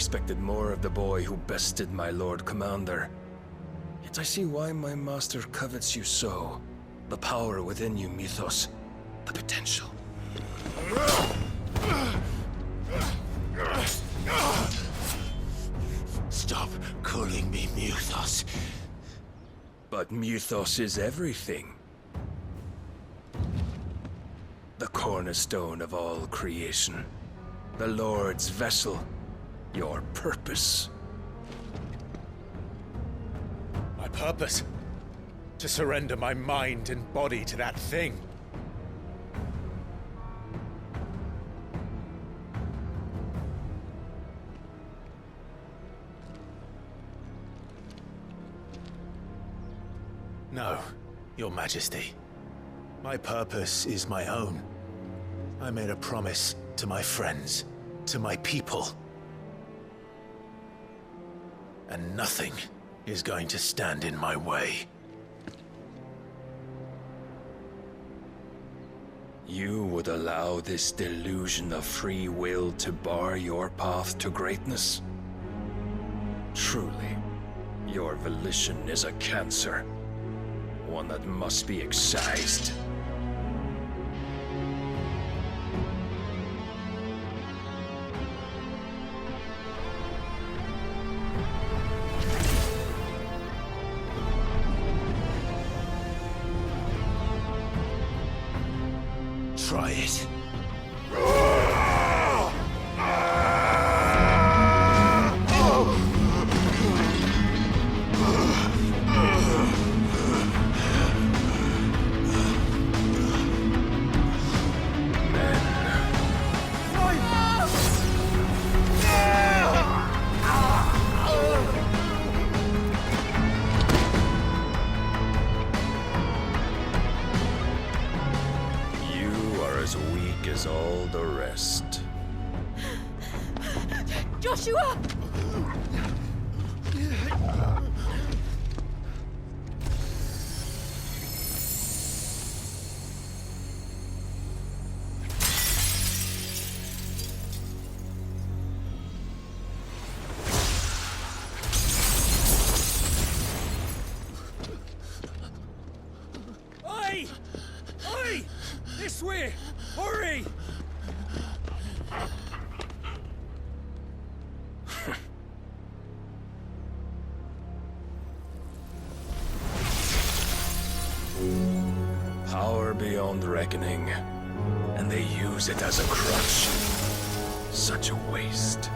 expected more of the boy who bested my Lord Commander. Yet I see why my master covets you so. The power within you, Mythos. The potential. Stop calling me Mythos. But Mythos is everything. The cornerstone of all creation. The Lord's vessel. Your purpose. My purpose? To surrender my mind and body to that thing. No, Your Majesty. My purpose is my own. I made a promise to my friends, to my people. And nothing is going to stand in my way. You would allow this delusion of free will to bar your path to greatness? Truly, your volition is a cancer. One that must be excised. Try it. As all the rest. Joshua! Oi! Oi! This way! Hurry! Power beyond reckoning, and they use it as a crutch. Such a waste.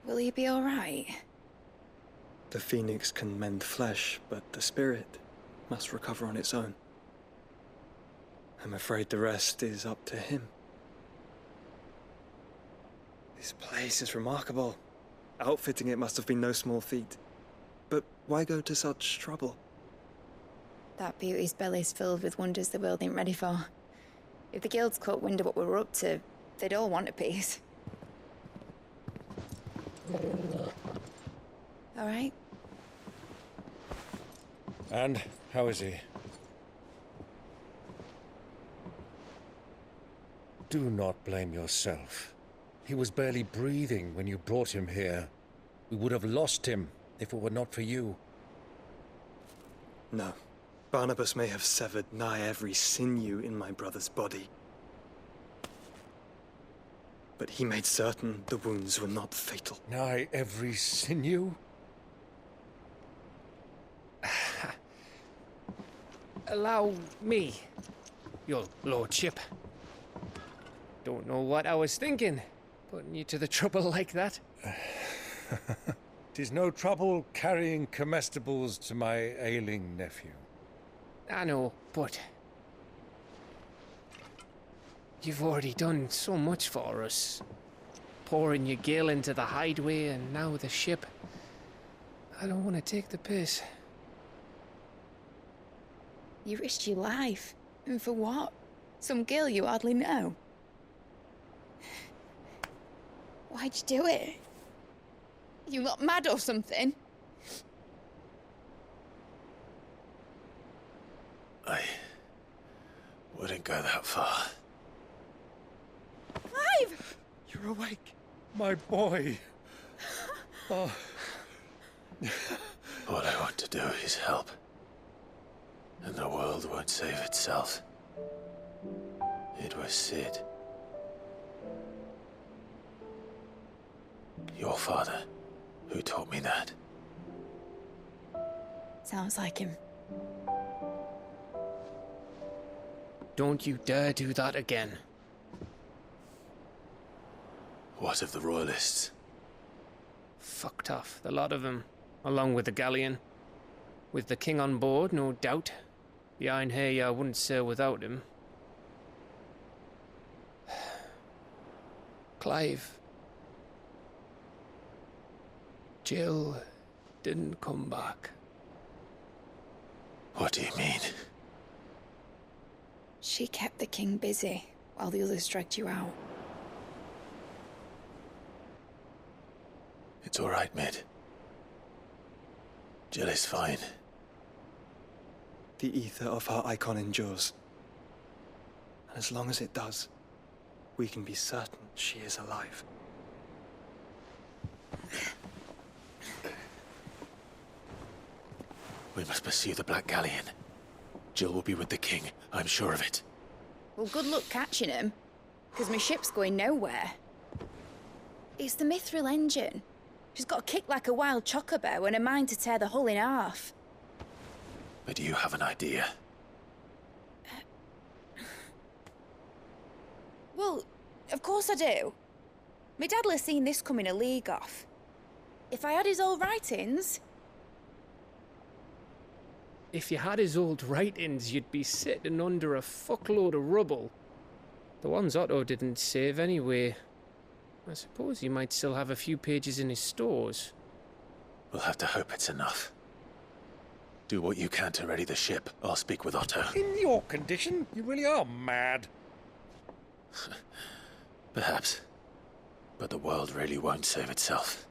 Will he be all right? The phoenix can mend flesh, but the spirit must recover on its own. I'm afraid the rest is up to him. This place is remarkable. Outfitting it must have been no small feat. But why go to such trouble? That beauty's belly's filled with wonders the world ain't ready for. If the guilds caught wind of what we were up to, they'd all want a piece. All right? And how is he? Do not blame yourself. He was barely breathing when you brought him here. We would have lost him if it were not for you. No. Barnabas may have severed nigh every sinew in my brother's body. But he made certain the wounds were not fatal. Nigh every sinew? Allow me, your lordship. Don't know what I was thinking, putting you to the trouble like that. 'Tis no trouble carrying comestibles to my ailing nephew. I know, but you've already done so much for us. Pouring your gil into the hideaway and now the ship. I don't want to take the piss. You risked your life. And for what? Some girl you hardly know. Why'd you do it? You lot mad or something? I wouldn't go that far. Clive! You're awake. My boy. Oh. All I want to do is help. And the world won't save itself. It was Sid. Your father, who taught me that. Sounds like him. Don't you dare do that again. What of the Royalists? Fucked off, the lot of them, along with the galleon. With the king on board, no doubt. Behind here, I wouldn't sail without him. Clive. Jill didn't come back. What do you mean? She kept the king busy while the others dragged you out. It's all right, Mid. Jill is fine. The ether of her icon endures. And as long as it does, we can be certain she is alive. We must pursue the Black Galleon. Jill will be with the king, I'm sure of it. Well, good luck catching him, because my ship's going nowhere. It's the Mithril engine. She's got a kick like a wild chocobo and a mind to tear the hull in half. But do you have an idea? Well, of course I do. My dad'll have seen this coming a league off. If I had his old writings... If you had his old writings, you'd be sitting under a fuckload of rubble. The ones Otto didn't save anyway. I suppose he might still have a few pages in his stores. We'll have to hope it's enough. Do what you can to ready the ship. I'll speak with Otto. In your condition, you really are mad. Perhaps. But the world really won't save itself.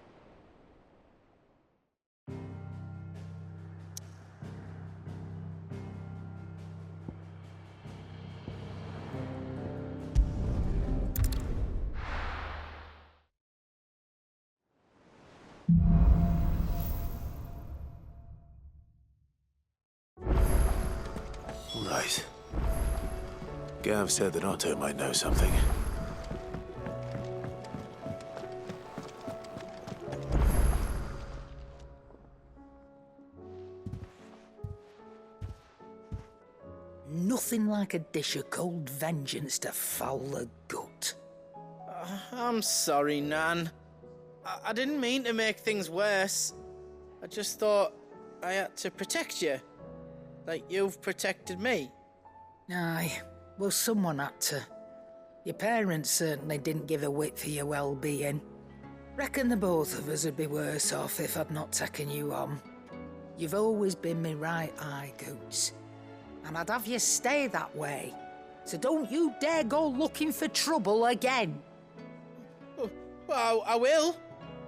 Right. Gav said that Otto might know something. Nothing like a dish of cold vengeance to foul the gut. I'm sorry, Nan. I didn't mean to make things worse. I just thought I had to protect you. Like you've protected me. Aye, well, someone had to. Your parents certainly didn't give a whit for your well-being. Reckon the both of us would be worse off if I'd not taken you on. You've always been me right eye, Goots. And I'd have you stay that way. So don't you dare go looking for trouble again. Well, I will.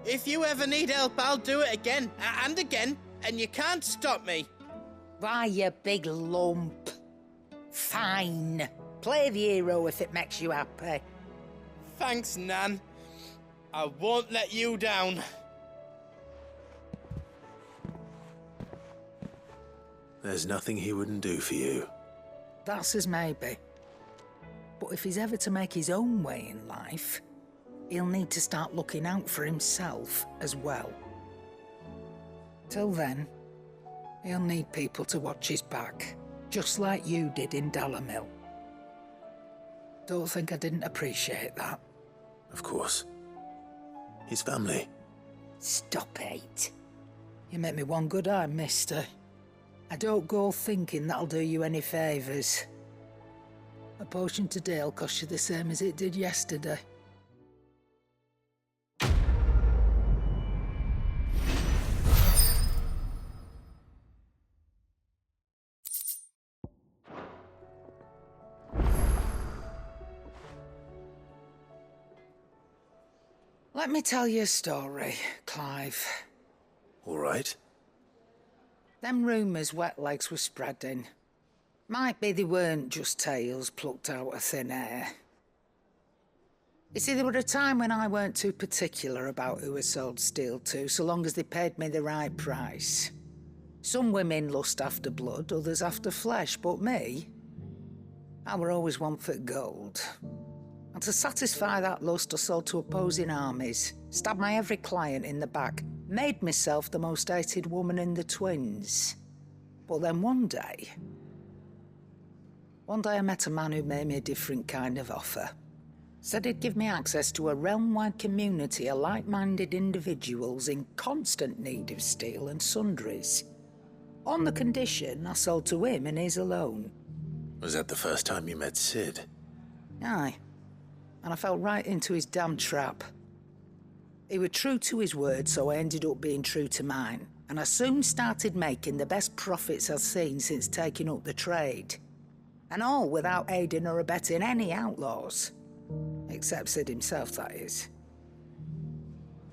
If you ever need help, I'll do it again and again, and you can't stop me. Why, you big lump. Fine. Play the hero if it makes you happy. Thanks, Nan. I won't let you down. There's nothing he wouldn't do for you. That's as maybe. But if he's ever to make his own way in life, he'll need to start looking out for himself as well. Till then, he'll need people to watch his back, just like you did in Dalamil. Don't think I didn't appreciate that. Of course. His family. Stop it. You make me one good eye, mister. I don't go thinking that'll do you any favours. A potion today'll cost you the same as it did yesterday. Let me tell you a story, Clive. All right. Them rumours Wetlegs were spreading. Might be they weren't just tales plucked out of thin air. You see, there were a time when I weren't too particular about who I sold steel to, so long as they paid me the right price. Some women lust after blood, others after flesh, but me, I were always one for gold. And to satisfy that lust, I sold to opposing armies, stabbed my every client in the back, made myself the most hated woman in the twins. But then one day I met a man who made me a different kind of offer. Said he'd give me access to a realm-wide community of like-minded individuals in constant need of steel and sundries. On the condition I sold to him and his alone. Was that the first time you met Sid? Aye. And I fell right into his damn trap. He was true to his word, so I ended up being true to mine. And I soon started making the best profits I've seen since taking up the trade. And all without aiding or abetting any outlaws. Except Sid himself, that is.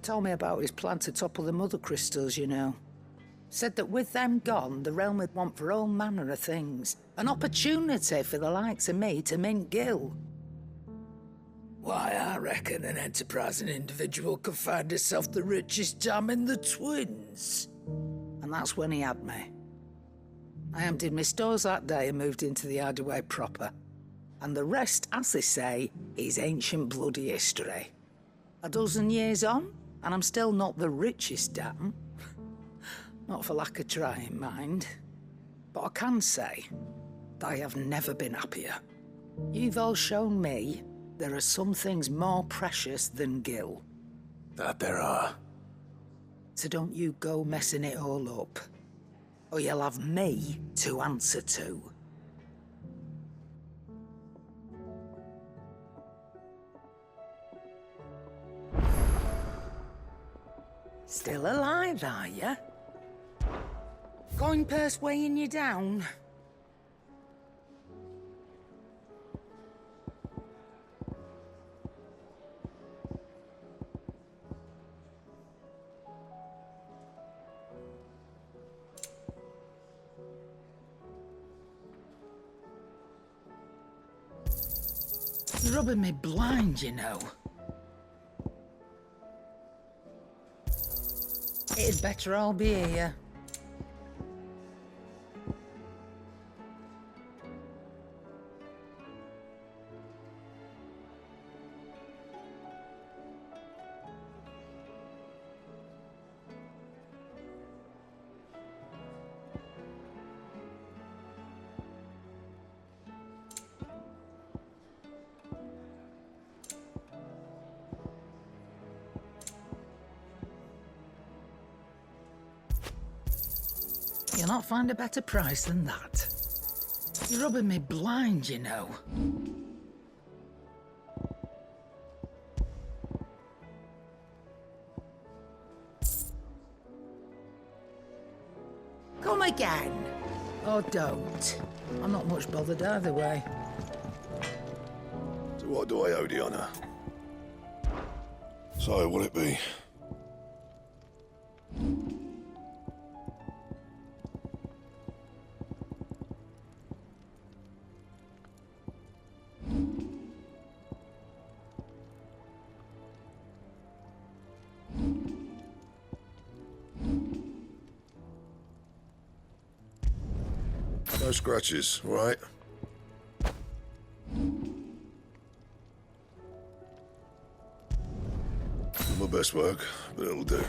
Told me about his plan to topple the mother crystals, you know. Said that with them gone, the realm would want for all manner of things. An opportunity for the likes of me to mint gil. Why, I reckon an enterprising individual could find himself the richest dam in the twins. And that's when he had me. I emptied my stores that day and moved into the hideaway proper. And the rest, as they say, is ancient bloody history. A dozen years on, and I'm still not the richest dam. Not for lack of trying, mind. But I can say that I have never been happier. You've all shown me there are some things more precious than gil. That there are. So don't you go messing it all up, or you'll have me to answer to. Still alive, are ya? Coin purse weighing you down? You're rubbing me blind, you know. It'd better all be here. You'll not find a better price than that. You're rubbing me blind, you know. Come again. Or don't. I'm not much bothered either way. So what do I owe the honour? So, will it be? No scratches, right? Not my best work, but it'll do.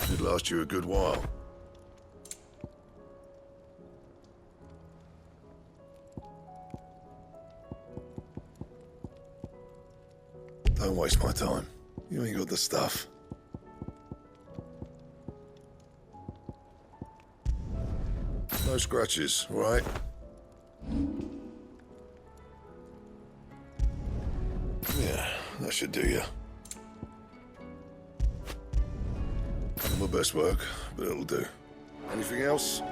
Should last you a good while. Don't waste my time. You ain't got the stuff. No scratches, right? Yeah, that should do you. Not my best work, but it'll do. Anything else?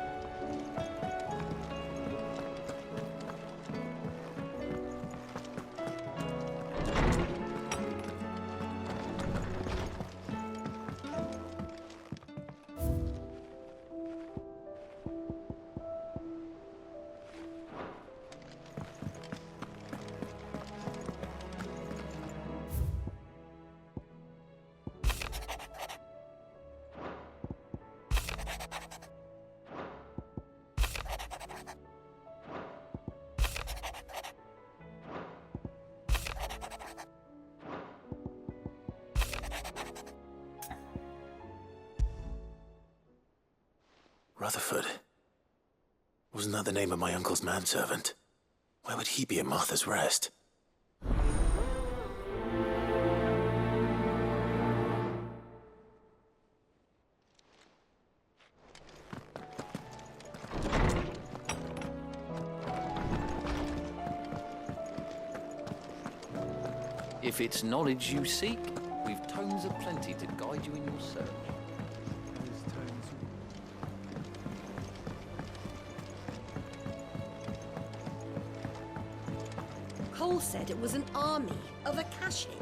Rutherford. Wasn't that the name of my uncle's manservant? Where would he be at Martha's Rest? If it's knowledge you seek, we've tomes aplenty to guide you in your search. Cole said it was an army of Akashic.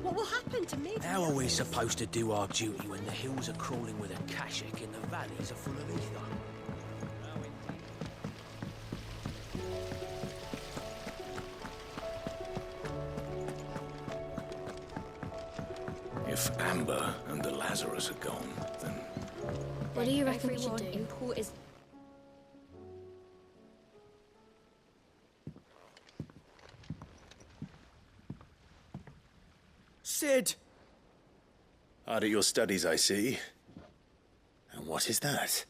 What will happen to me? How are we supposed to do our duty when the hills are crawling with Akashic and the valleys are full of ether? If Amber and the Lazarus are gone, then... What do you reckon we should do? Import is... Sid! Hard at your studies, I see. And what is that?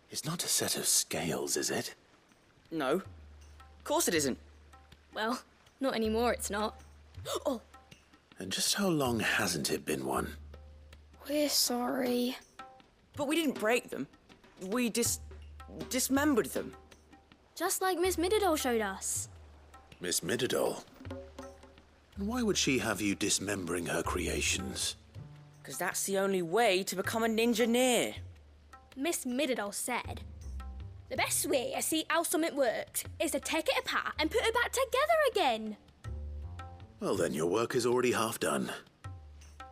It's not a set of scales, is it? No. Of course it isn't. Well, not anymore, it's not. Oh! And just how long hasn't it been one? We're sorry. But we didn't break them. We dismembered them. Just like Miss Mididol showed us. Miss Mididol? And why would she have you dismembering her creations? Because that's the only way to become a ninja-neer. Miss Mididol said, the best way to see how something works is to take it apart and put it back together again. Well then, your work is already half done.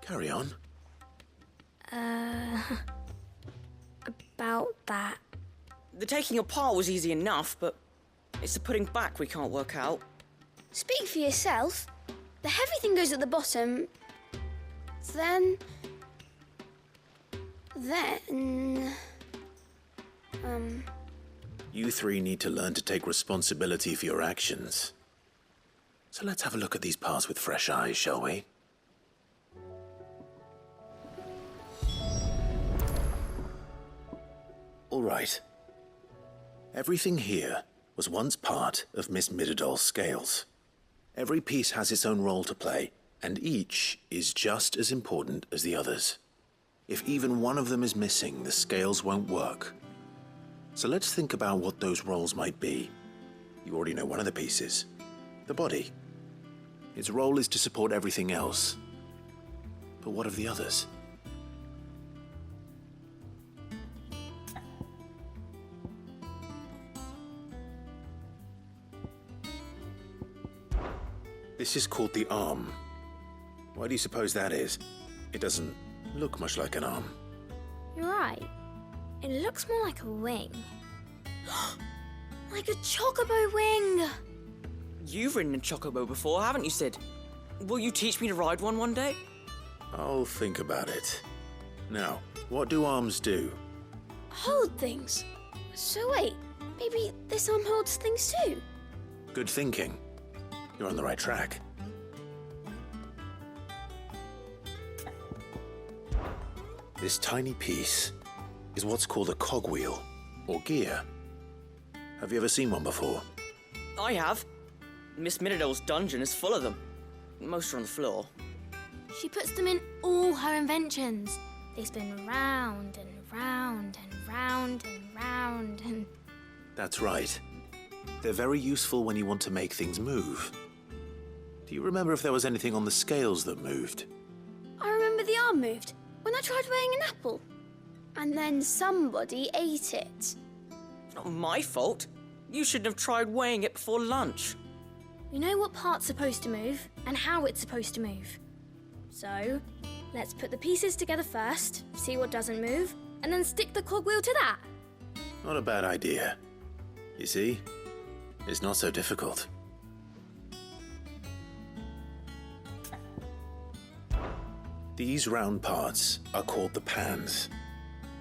Carry on. About that. The taking apart was easy enough, but it's the putting back we can't work out. Speak for yourself. The heavy thing goes at the bottom. Then... You three need to learn to take responsibility for your actions. So let's have a look at these parts with fresh eyes, shall we? All right. Everything here was once part of Miss Mididol's scales. Every piece has its own role to play, and each is just as important as the others. If even one of them is missing, the scales won't work. So let's think about what those roles might be. You already know one of the pieces. The body. Its role is to support everything else. But what of the others? This is called the arm. Why do you suppose that is? It doesn't look much like an arm. You're right. It looks more like a wing. Like a chocobo wing! You've ridden a chocobo before, haven't you, Sid? Will you teach me to ride one day? I'll think about it. Now, what do arms do? Hold things. So wait, maybe this arm holds things too? Good thinking. You're on the right track. This tiny piece is what's called a cogwheel, or gear. Have you ever seen one before? I have. Miss Mididol's dungeon is full of them. Most are on the floor. She puts them in all her inventions. They spin round and round and round and round and... That's right. They're very useful when you want to make things move. Do you remember if there was anything on the scales that moved? I remember the arm moved when I tried weighing an apple. And then somebody ate it. Not my fault. You shouldn't have tried weighing it before lunch. We know what part's supposed to move and how it's supposed to move. So, let's put the pieces together first, see what doesn't move, and then stick the cogwheel to that. Not a bad idea. You see? It's not so difficult. These round parts are called the pans.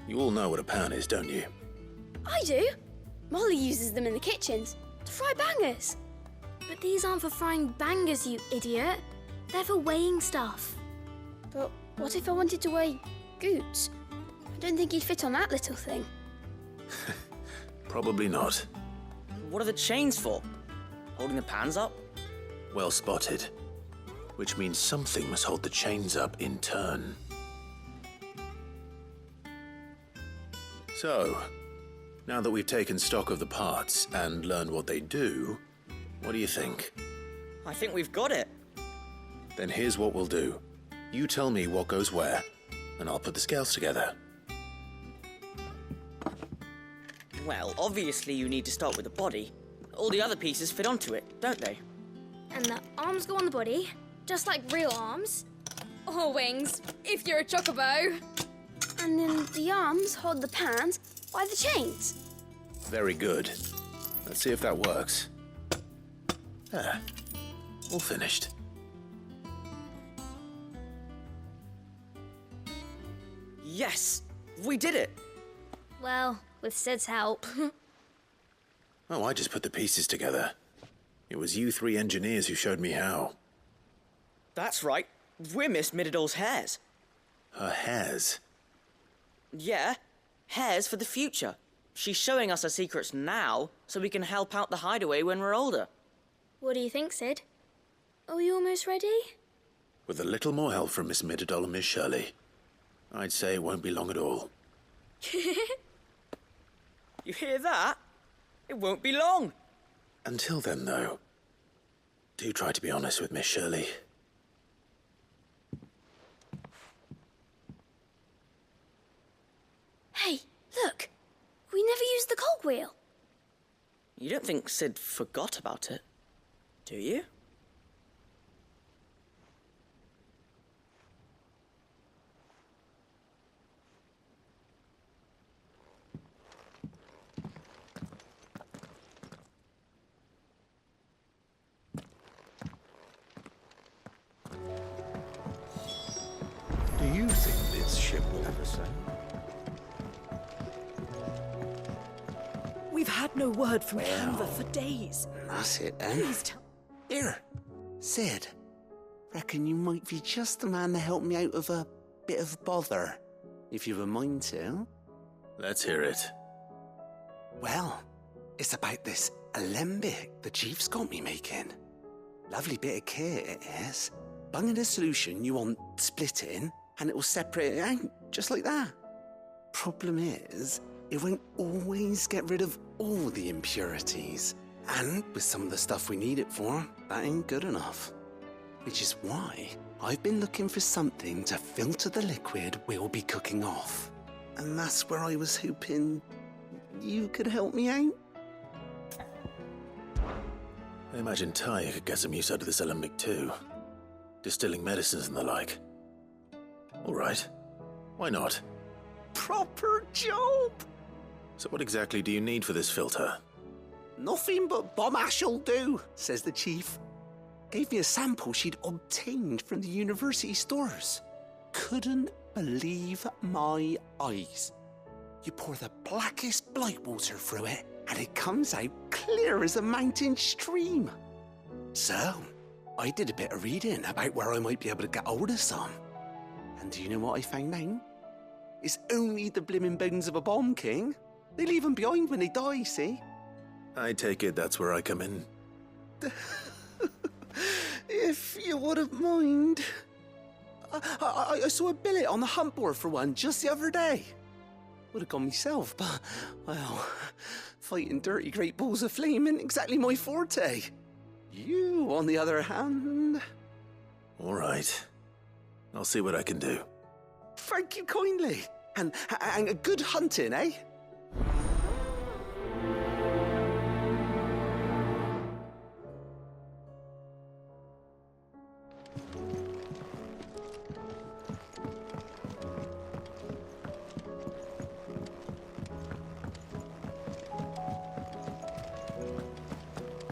You all know what a pan is, don't you? I do. Molly uses them in the kitchens to fry bangers. But these aren't for frying bangers, you idiot. They're for weighing stuff. But what if I wanted to weigh Goots? I don't think he'd fit on that little thing. Probably not. What are the chains for? Holding the pans up? Well spotted. Which means something must hold the chains up in turn. So, now that we've taken stock of the parts and learned what they do, what do you think? I think we've got it. Then here's what we'll do. You tell me what goes where, and I'll put the scales together. Well, obviously you need to start with the body. All the other pieces fit onto it, don't they? And the arms go on the body, just like real arms. Or wings, if you're a chocobo. And then the arms hold the pans by the chains. Very good. Let's see if that works. Ah, all finished. Yes! We did it! Well, with Sid's help. Oh, I just put the pieces together. It was you three engineers who showed me how. That's right. We're Miss Mididol's hairs. Her hairs? Yeah, hairs for the future. She's showing us her secrets now, so we can help out the hideaway when we're older. What do you think, Sid? Are we almost ready? With a little more help from Miss Mididol and Miss Shirley, I'd say it won't be long at all. You hear that? It won't be long. Until then, though, do try to be honest with Miss Shirley. Hey, look! We never used the cogwheel. You don't think Sid forgot about it, do you? Do you think this ship will ever sail? We've had no word from Canva for days. That's it then. Please tell. Here, Sid. Reckon you might be just the man to help me out of a bit of bother, if you've a mind to. Let's hear it. Well, it's about this alembic the Chief's got me making. Lovely bit of kit it is. Bung in a solution you want splitting, and it will separate it out, just like that. Problem is, it won't always get rid of all the impurities. And with some of the stuff we need it for, that ain't good enough. Which is why I've been looking for something to filter the liquid we'll be cooking off. And that's where I was hoping you could help me out. I imagine Ty could get some use out of this alembic too. Distilling medicines and the like. All right. Why not? Proper job! So what exactly do you need for this filter? Nothing but bomb ash'll do, says the Chief. Gave me a sample she'd obtained from the university stores. Couldn't believe my eyes. You pour the blackest blight water through it, and it comes out clear as a mountain stream. So, I did a bit of reading about where I might be able to get hold of some. And do you know what I found out? It's only the blimmin' bones of a bomb king. They leave them behind when they die, see? I take it that's where I come in. If you wouldn't mind. I saw a billet on the hunt board for one just the other day. Would have gone myself, but, well, fighting dirty great balls of flame isn't exactly my forte. You, on the other hand... All right. I'll see what I can do. Thank you kindly. And good hunting, eh?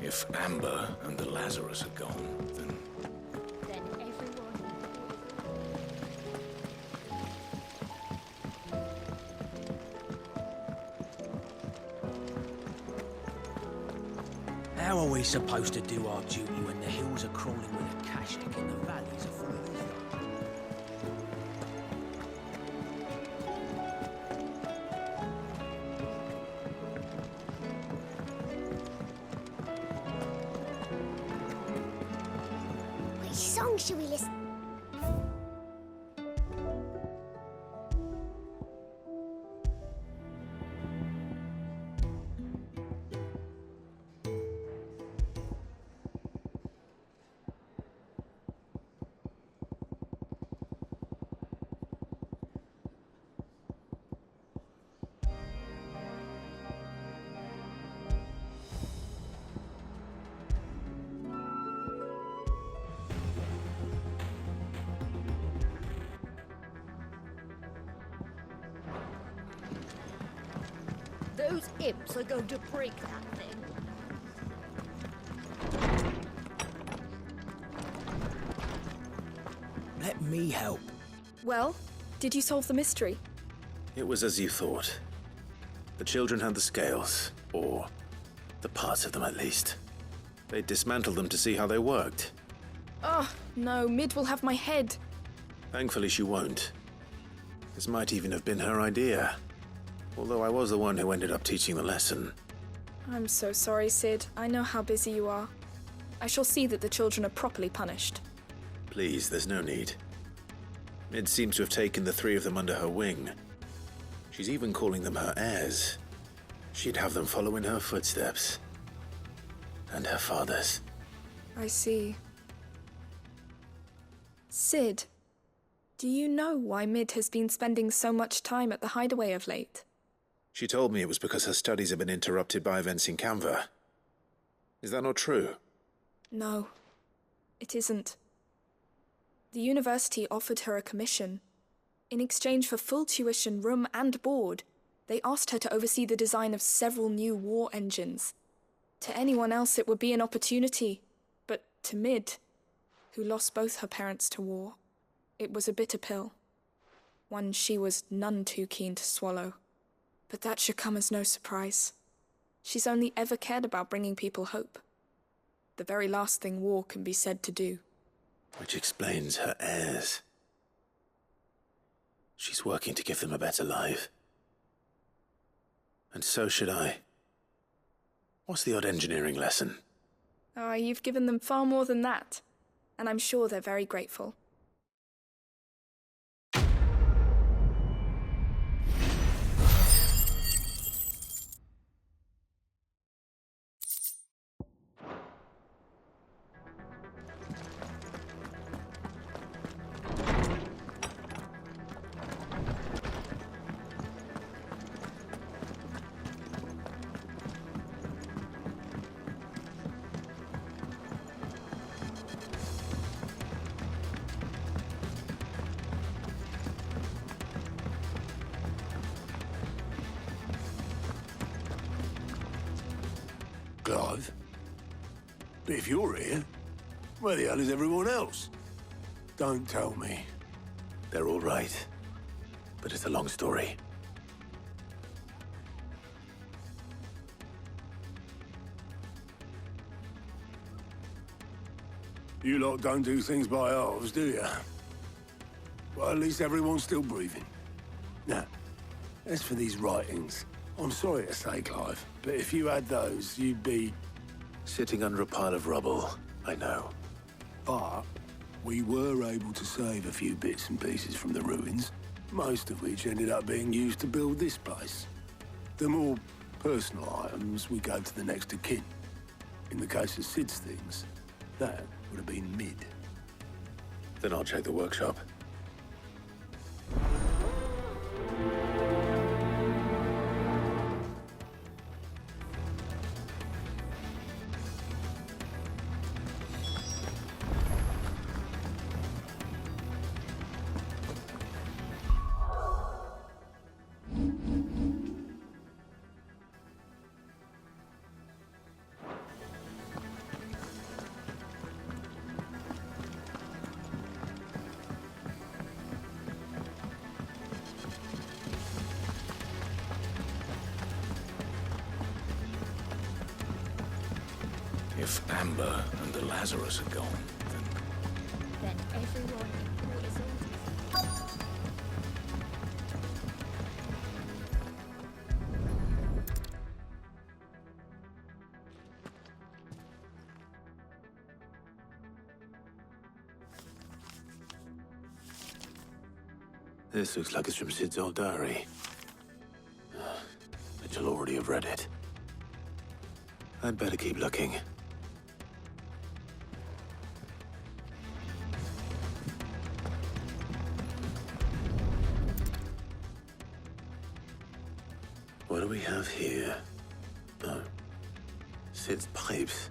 If Amber and the Lazarus are gone, then How are we supposed to do our duty when the hills are crawling with a kashik and the valleys are full of ether? Which song should we listen? Those imps are going to break that thing. Let me help. Well, did you solve the mystery? It was as you thought. The children had the scales, or the parts of them at least. They dismantled them to see how they worked. Oh, no, Mid will have my head. Thankfully she won't. This might even have been her idea. Although I was the one who ended up teaching the lesson. I'm so sorry, Sid. I know how busy you are. I shall see that the children are properly punished. Please, there's no need. Mid seems to have taken the three of them under her wing. She's even calling them her heirs. She'd have them follow in her footsteps. And her father's. I see. Sid, do you know why Mid has been spending so much time at the hideaway of late? She told me it was because her studies have been interrupted by events in Canva. Is that not true? No, it isn't. The university offered her a commission. In exchange for full tuition, room and board, they asked her to oversee the design of several new war engines. To anyone else it would be an opportunity, but to Mid, who lost both her parents to war, it was a bitter pill. One she was none too keen to swallow. But that should come as no surprise. She's only ever cared about bringing people hope. The very last thing war can be said to do. Which explains her heirs. She's working to give them a better life. And so should I. What's the odd engineering lesson? Ah, you've given them far more than that. And I'm sure they're very grateful. Clive? But if you're here, where the hell is everyone else? Don't tell me. They're all right. But it's a long story. You lot don't do things by halves, do you? Well, at least everyone's still breathing. Now, as for these writings, I'm sorry to say, Clive, but if you had those, you'd be... Sitting under a pile of rubble, I know. But we were able to save a few bits and pieces from the ruins, most of which ended up being used to build this place. The more personal items, we gave to the next of kin. In the case of Sid's things, that would have been Mid. Then I'll check the workshop. If Amber and the Lazarus are gone, Then everyone in Port Isolde. This looks like it's from Sid's old diary. But you'll already have read it. I'd better keep looking. What do we have here? Oh. Sid's pipes.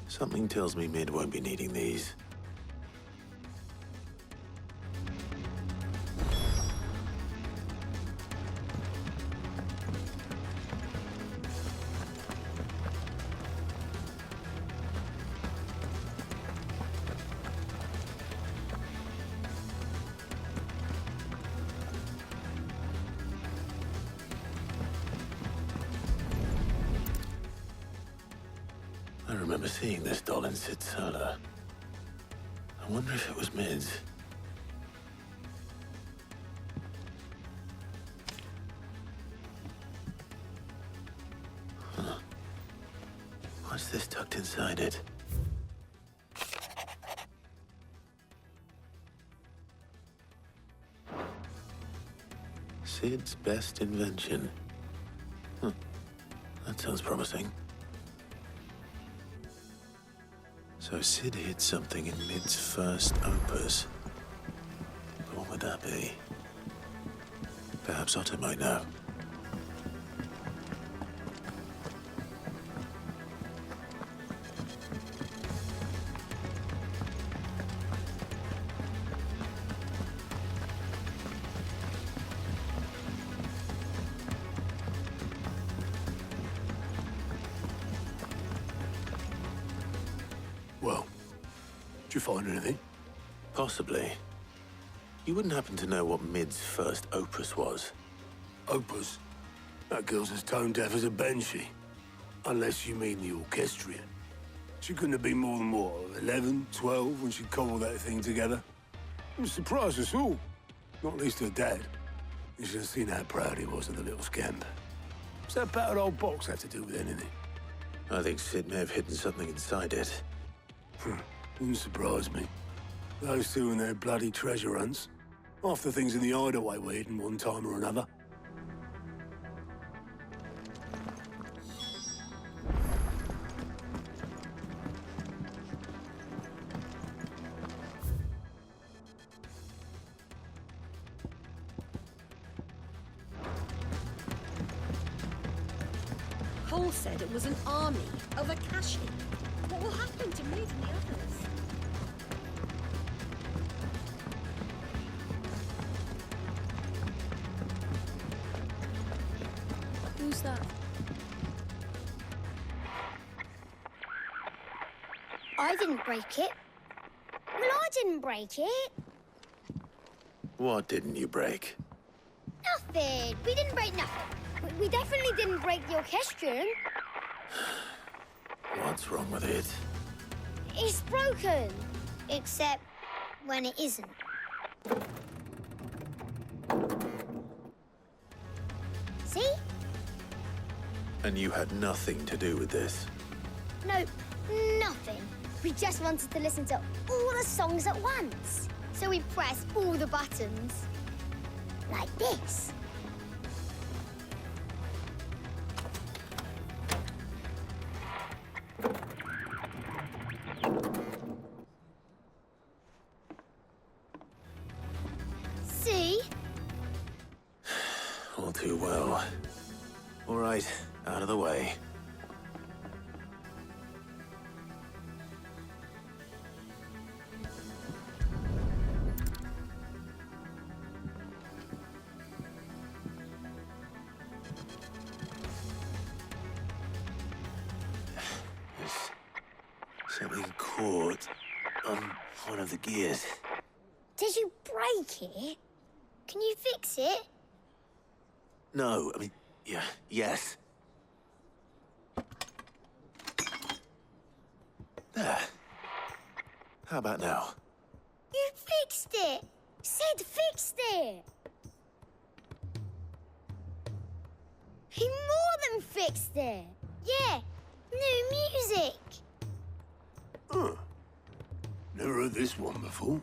Something tells me Mid won't be needing these. I remember seeing this doll in Sid's cellar. I wonder if it was Mid's. Huh. What's this tucked inside it? Sid's best invention. Huh. That sounds promising. So Sid hid something in Mid's first opus. What would that be? Perhaps Otto might know. well, did you find anything? Possibly. You wouldn't happen to know what Mid's first opus was? Opus? That girl's as tone deaf as a banshee. Unless you mean the orchestrion. She couldn't have been more than, what, 11, 12 when she cobbled that thing together? It surprised us all. Not least her dad. You should have seen how proud he was of the little scamp. What's that battered old box have to do with anything? I think Sid may have hidden something inside it. Wouldn't surprise me. Those two and their bloody treasure hunts. Half the things in the hideaway were hidden one time or another. Cole said it was an army of Akashi. What will happen to Mid and the others? Who's that? I didn't break it. Well, I didn't break it. What didn't you break? Nothing. We didn't break nothing. We definitely didn't break the orchestrion. What's wrong with it? It's broken. Except when it isn't. See? And you had nothing to do with this? No, nothing. We just wanted to listen to all the songs at once. So we pressed all the buttons. Like this. See? All too well. All right, out of the way. There's something caught on one of the gears. Did you break it? Can you fix it? No, I mean, yeah, yes. How about now? You fixed it! Sid fixed it! He more than fixed it! Yeah, new music! Huh. Never heard this one before.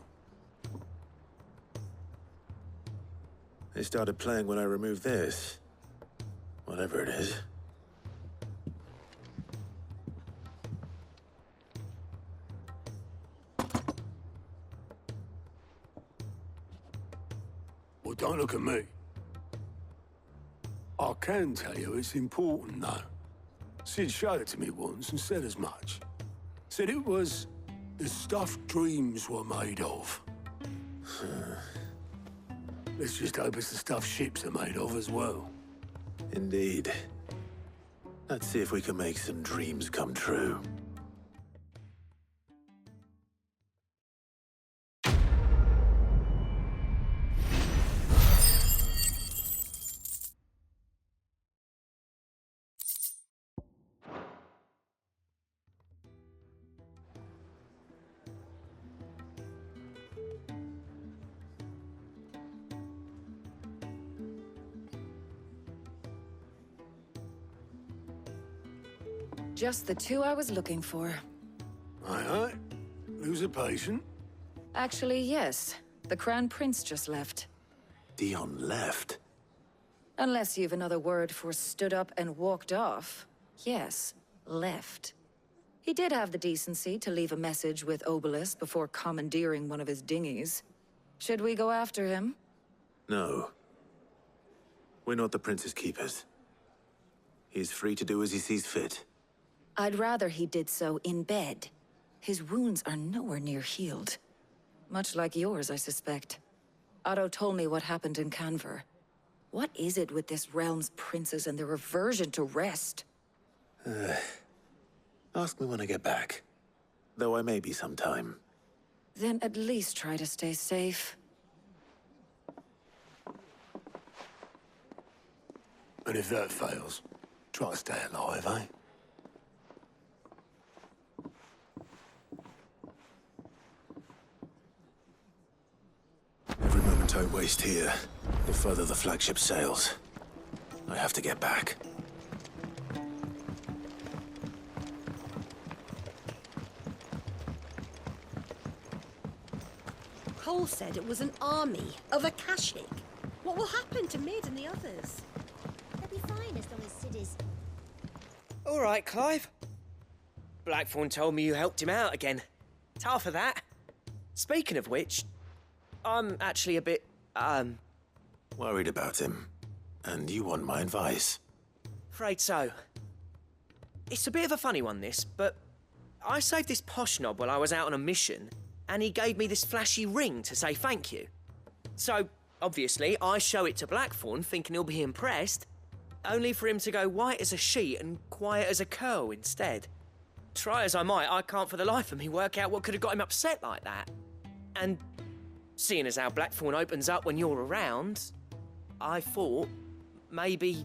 They started playing when I removed this. Whatever it is. Well, don't look at me. I can tell you it's important, though. Sid showed it to me once and said as much. Said it was the stuff dreams were made of. Let's just hope it's the stuff ships are made of as well. Indeed. Let's see if we can make some dreams come true. Just the two I was looking for. Aye. Lose a patient? Actually, yes. The Crown Prince just left. Dion left? Unless you've another word for stood up and walked off. Yes, left. He did have the decency to leave a message with Obelisk before commandeering one of his dinghies. Should we go after him? No. We're not the Prince's keepers. He's free to do as he sees fit. I'd rather he did so in bed. His wounds are nowhere near healed. Much like yours, I suspect. Otto told me what happened in Canver. What is it with this realm's princes and their aversion to rest? Ask me when I get back. Though I may be sometime. Then at least try to stay safe. And if that fails, try to stay alive, eh? Every moment I waste here, the further the flagship sails. I have to get back. Cole said it was an army of Akashic. What will happen to Mid and the others? They'll be fine as long as Sid is... All right, Clive. Blackthorn told me you helped him out again. It's half of that. Speaking of which, I'm actually a bit, Worried about him. And you want my advice? afraid so. It's a bit of a funny one, this, but I saved this posh knob while I was out on a mission, and he gave me this flashy ring to say thank you. So, obviously, I show it to Blackthorn, thinking he'll be impressed, only for him to go white as a sheet and quiet as a curl instead. Try as I might, I can't for the life of me work out what could have got him upset like that. And seeing as how Blackthorn opens up when you're around, I thought maybe...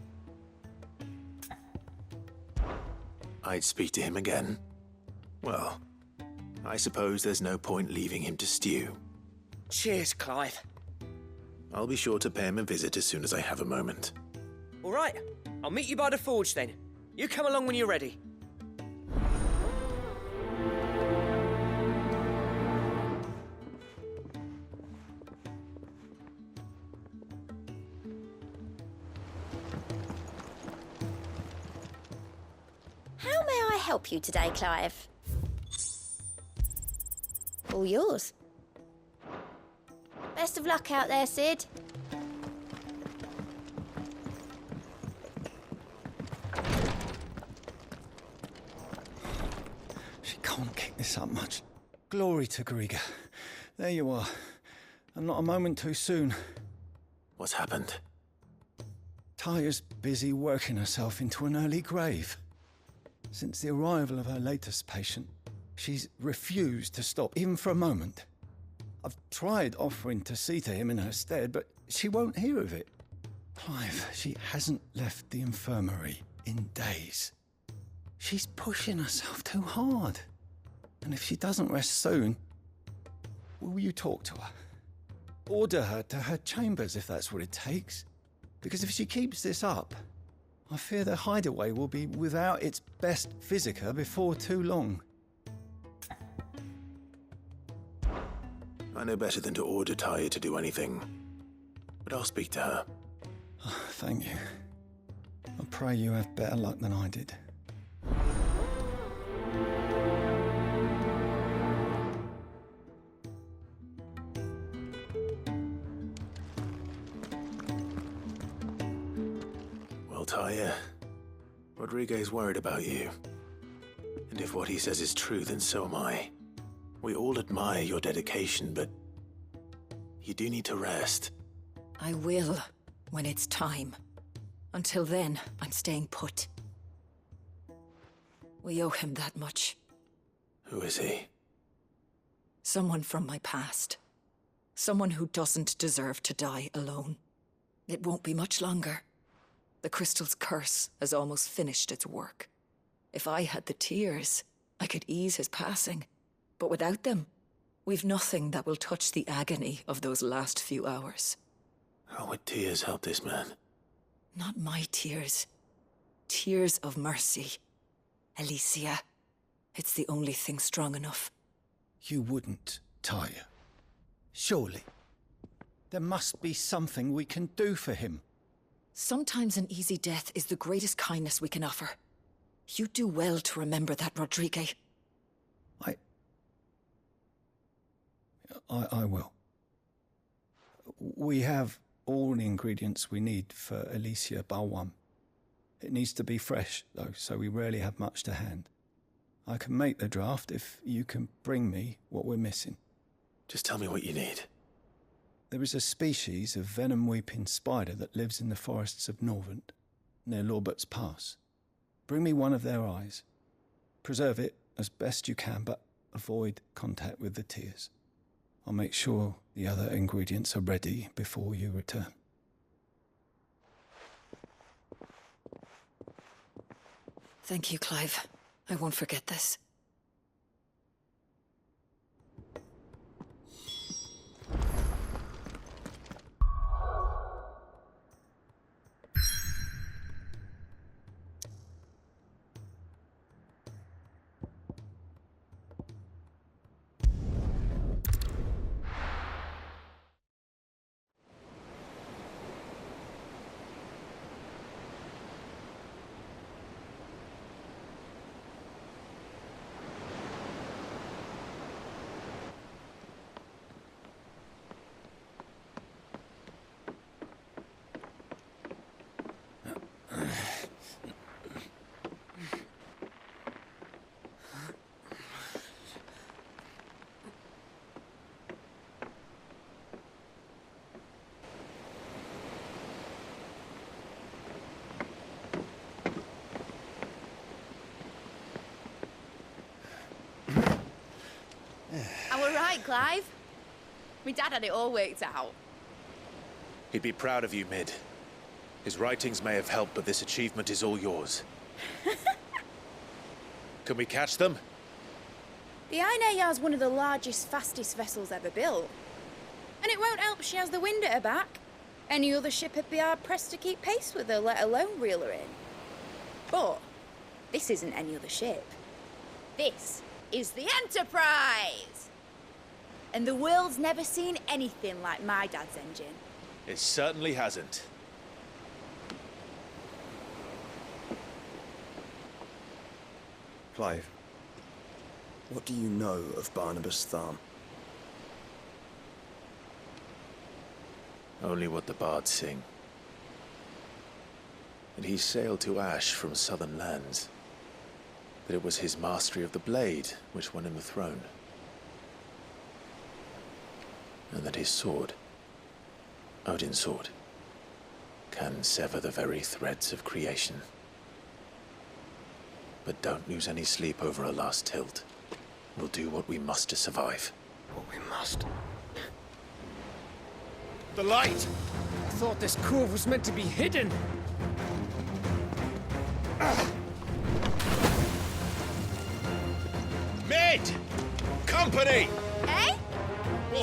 I'd speak to him again. Well, I suppose there's no point leaving him to stew. Cheers, Clive. I'll be sure to pay him a visit as soon as I have a moment. All right, I'll meet you by the forge then. You come along when you're ready. How may I help you today, Clive? All yours. Best of luck out there, Sid. She can't kick this up much. Glory to Griga. There you are. And not a moment too soon. What's happened? Taya's busy working herself into an early grave. Since the arrival of her latest patient, she's refused to stop, even for a moment. I've tried offering to see to him in her stead, but she won't hear of it. Clive, she hasn't left the infirmary in days. She's pushing herself too hard. And if she doesn't rest soon, will you talk to her? Order her to her chambers if that's what it takes. Because if she keeps this up, I fear the hideaway will be without its best physica before too long. I know better than to order Taya to do anything, but I'll speak to her. Thank you. I pray you have better luck than I did. Well, Taya, Rodriguez worried about you. And if what he says is true, then so am I. We all admire your dedication, but you do need to rest. I will, when it's time. Until then, I'm staying put. We owe him that much. Who is he? Someone from my past. Someone who doesn't deserve to die alone. It won't be much longer. The crystal's curse has almost finished its work. If I had the tears, I could ease his passing. But without them, we've nothing that will touch the agony of those last few hours. How would tears help this man? Not my tears. Tears of mercy. Alicia, it's the only thing strong enough. You wouldn't, Taya. Surely. There must be something we can do for him. Sometimes an easy death is the greatest kindness we can offer. You do well to remember that, Rodriguez. I will. We have all the ingredients we need for Alicia Balwam. It needs to be fresh, though, so we rarely have much to hand. I can make the draft if you can bring me what we're missing. Just tell me what you need. There is a species of venom-weeping spider that lives in the forests of Norvent, near Lorbert's Pass. Bring me one of their eyes. Preserve it as best you can, but avoid contact with the tears. I'll make sure the other ingredients are ready before you return. Thank you, Clive. I won't forget this. I were right, Clive. My dad had it all worked out. He'd be proud of you, Mid. His writings may have helped, but this achievement is all yours. Can we catch them? The Ainayar's one of the largest, fastest vessels ever built. And it won't help she has the wind at her back. Any other ship would be hard-pressed to keep pace with her, let alone reel her in. But this isn't any other ship. This is the Enterprise! And the world's never seen anything like my dad's engine. It certainly hasn't. Clive, what do you know of Barnabas Tharm? Only what the bards sing. And he sailed to Ash from southern lands. That it was his mastery of the blade which won him the throne. And that his sword, Odin's sword, can sever the very threads of creation. But don't lose any sleep over a last tilt. We'll do what we must to survive. What we must. The light! I thought this cove was meant to be hidden. Mid! Company! Eh? We'll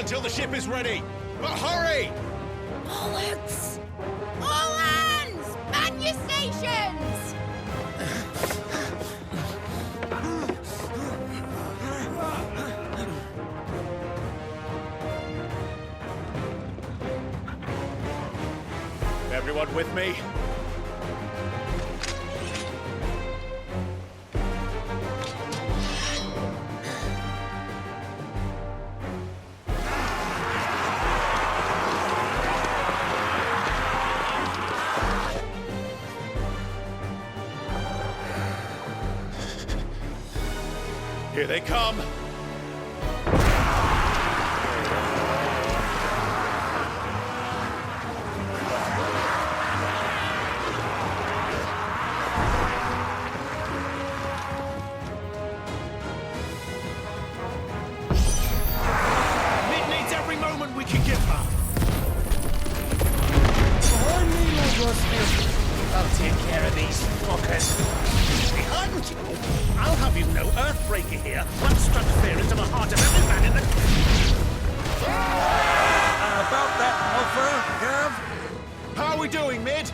until the ship is ready. But hurry! Bollocks! All hands! Man your stations! Everyone with me? Here they come! Mid needs every moment we can give her! Behind me, Lord Rosfield. I'll take care of these fuckers. Behind you? I'll have you know, Earthbreaker here once struck fear into the heart of every man in the... About that, Alpha, Gav? How are we doing, Mid?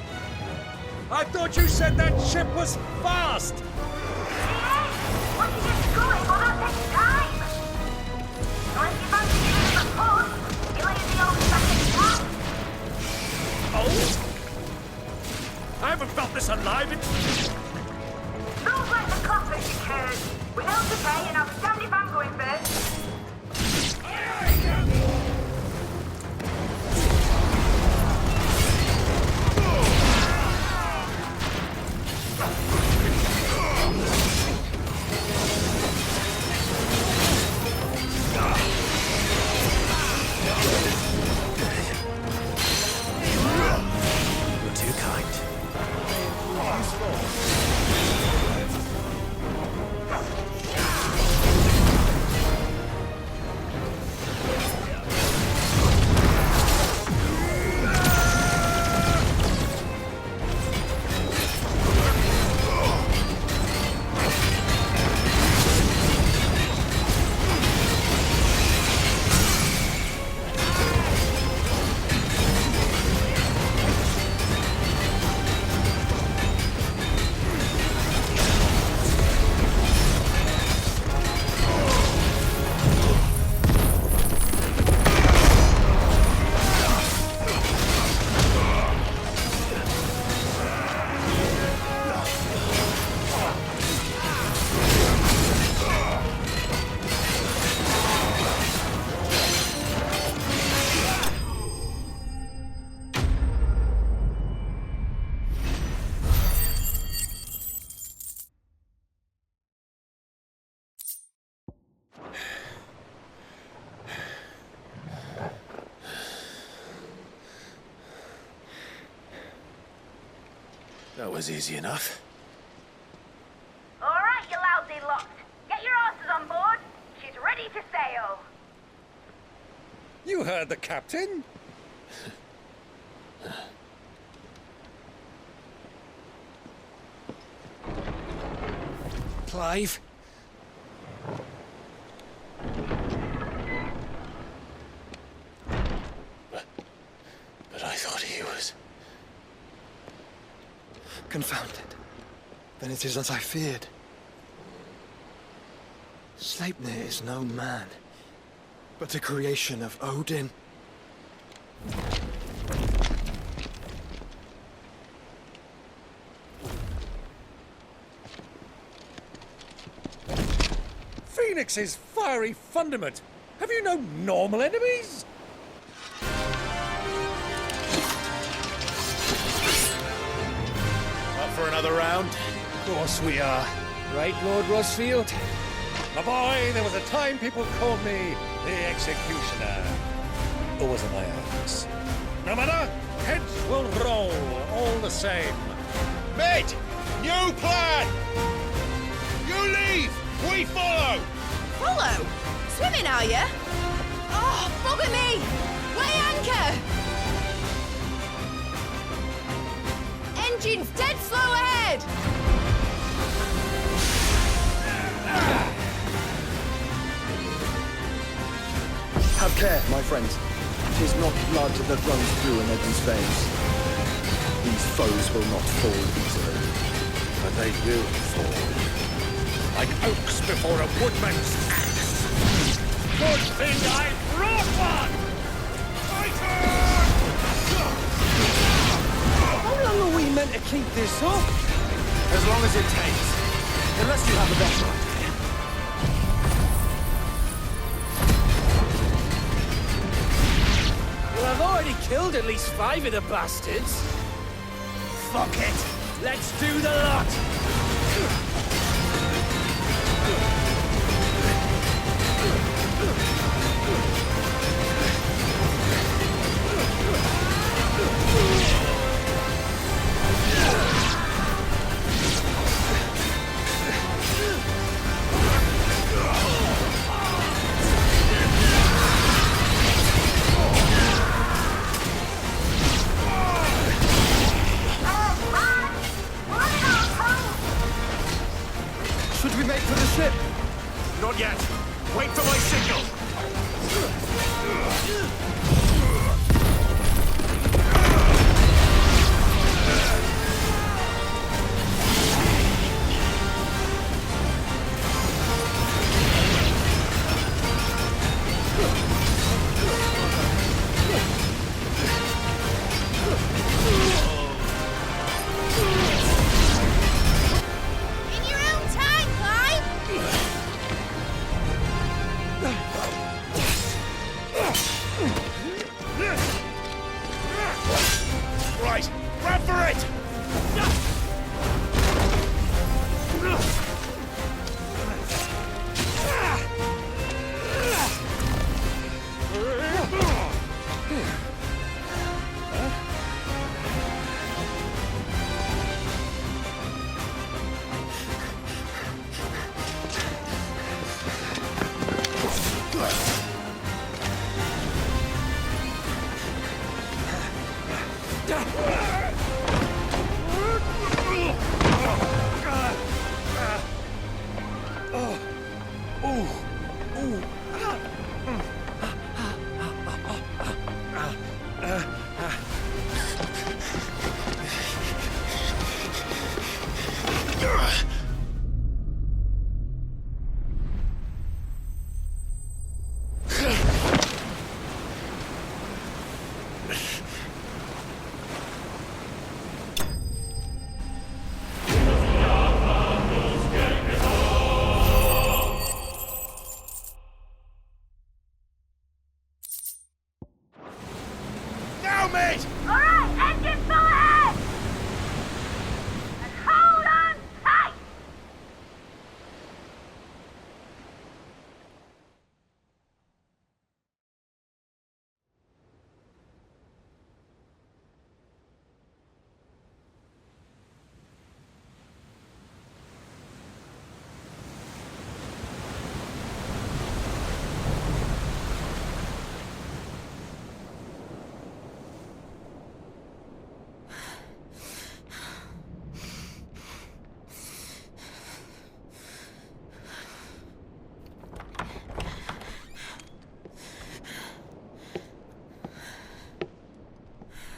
I thought you said that ship was fast! Once you get going, well, that takes time. Unless you fancy using the push, you'll use the old second tap. Oh? I haven't felt this alive in... Don't let the clappers you cares. We're held to pay and I'll stand if I'm going first. You're too kind. That was easy enough. All right, you lousy lot. Get your asses on board. She's ready to sail. You heard the captain? Clive? But I thought he was... Confounded. Then it is as I feared. Sleipnir is no man, but a creation of Odin. Phoenix's fiery fundament. Have you no normal enemies? Up for another round? Of course we are. Right, Lord Rosfield? My boy, there was a time people called me the Executioner. Always in my hands. No matter, heads will roll all the same. Mid! New plan! You leave! We follow! Follow? Swimming, are you? Oh, bugger me! Weigh anchor! Engine's dead slow ahead! Have care, my friends. 'Tis not blood that runs through an Eden's veins. These foes will not fall easily. But they will fall. Like oaks before a woodman's axe. Good thing I brought one! How long are we meant to keep this up? As long as it takes. Unless you have a better idea. Well, I've already killed at least 5 of the bastards. Fuck it. Let's do the lot. Should we make for the ship? Not yet. Wait for my signal. In your own time, Clive! Right, grab for it! Now, mate! Alright, engine full ahead! And hold on tight!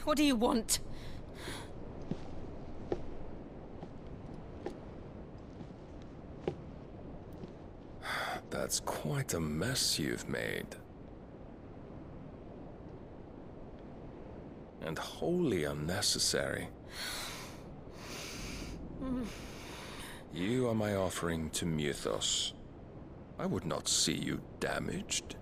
What do you want? That's quite a mess you've made. And wholly unnecessary. You are my offering to Mythos. I would not see you damaged.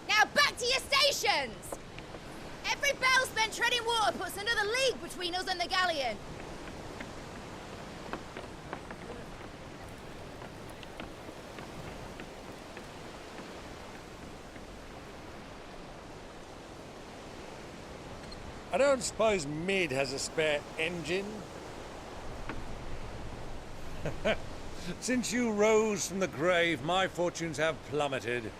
Now back to your stations! Every bell spent treading water puts another league between us and the galleon. I don't suppose Mid has a spare engine? Since you rose from the grave, my fortunes have plummeted.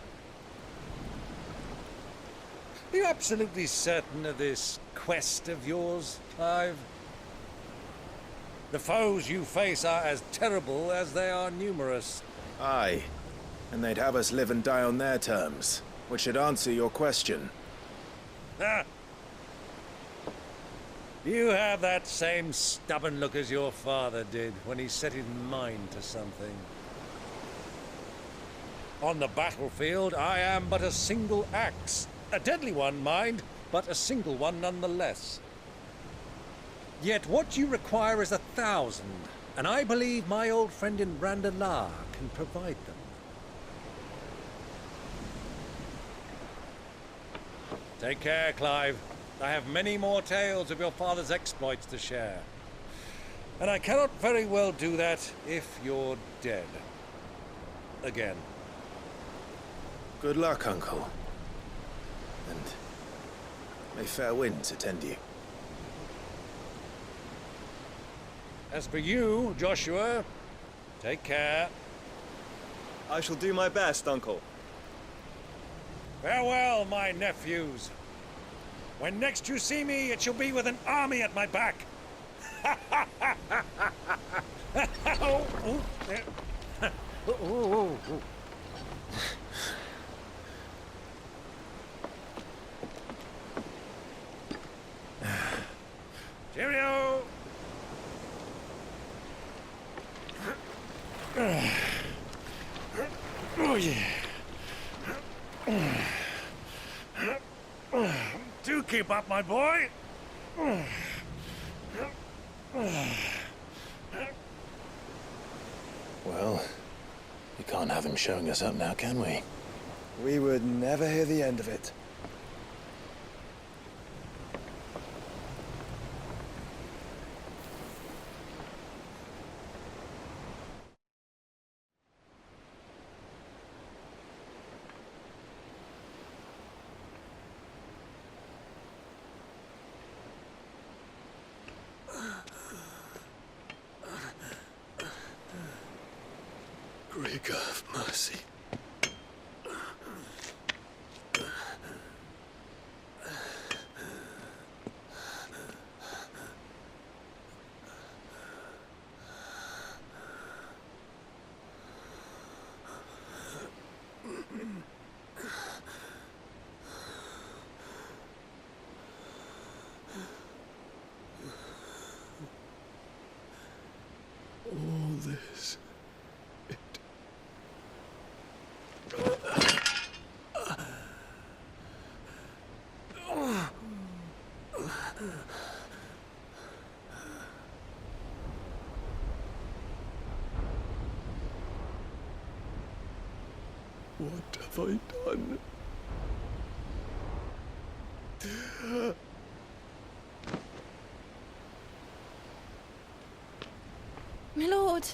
Are you absolutely certain of this quest of yours, Clive? The foes you face are as terrible as they are numerous. Aye, and they'd have us live and die on their terms, which should answer your question. Ah! You have that same stubborn look as your father did when he set his mind to something. On the battlefield, I am but a single axe. A deadly one, mind, but a single one nonetheless. Yet what you require is 1,000, and I believe my old friend in Randalar can provide them. Take care, Clive. I have many more tales of your father's exploits to share. And I cannot very well do that if you're dead. Again. Good luck, Uncle. And may fair winds attend you. As for you, Joshua, take care. I shall do my best, Uncle. Farewell, my nephews. When next you see me, it shall be with an army at my back. Cheerio! Oh, yeah. Do keep up, my boy. Well, we can't have him showing us up now, can we? We would never hear the end of it. Greek of mercy. All this. What have I done? My lord!